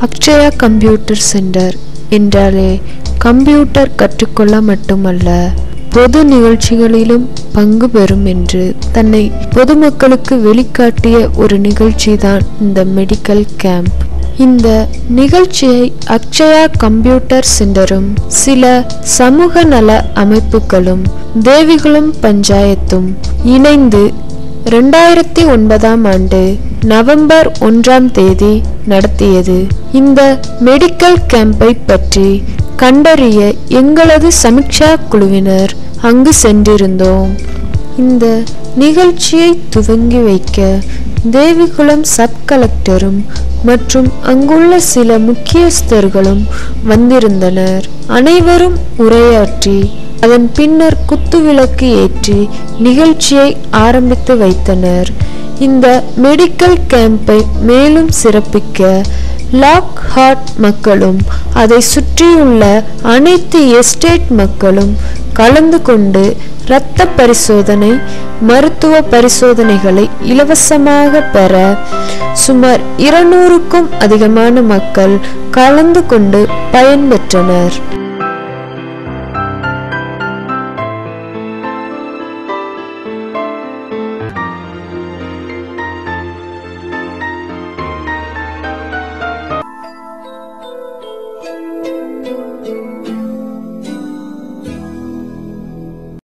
Akshaya computer centre என்றாலே computer கற்றுக்கொள்ள மட்டுமல்ல, பொது நிகழ்ச்சிகளிலும் பங்கு பெறும் என்று தன்னை பொதுமக்களுக்கு வெளிக்காட்டிய ஒரு நிகழ்ச்சிதான் இந்த மெடிக்கல் கேம்ப். இந்த நிகழ்ச்சியை அக்ஷயா கம்ப்யூட்டர் சென்டரும் சில சமூக நல அமைப்புகளும் தேவிகுளம் பஞ்சாயத்தும் இணைந்து 2009ஆம் ஆண்டு நவம்பர் 1ஆம் தேதி நடத்தியது. இந்த மெடிக்கல் கேம்பை பற்றி கண்டறிய எங்களது சமீட்சா குழுவினர் அங்கு சென்றிருந்தோம். இந்த நிகழ்ச்சியை துவங்கி வைக்க தேவிகுளம் சப் கலெக்டரும் மற்றும் அங்குள்ள சில முக்கியஸ்தர்களும் வந்திருந்தனர். அனைவரும் உரையாற்றி அதன் பின்னர் குத்துவிளக்கு ஏற்றி நிகழ்ச்சியை ஆரம்பித்து வைத்தனர். இந்த மெடிக்கல் கேம்பை மேலும் சிறப்பிக்க லாக் ஹார்ட் மக்களும் அதை சுற்றியுள்ள அனைத்து எஸ்டேட் மக்களும் கலந்து கொண்டு இரத்த பரிசோதனை, மருத்துவ பரிசோதனைகளை இலவசமாக பெற சுமார் 200க்கும் அதிகமான மக்கள் கலந்து கொண்டு பயன்பெற்றனர்.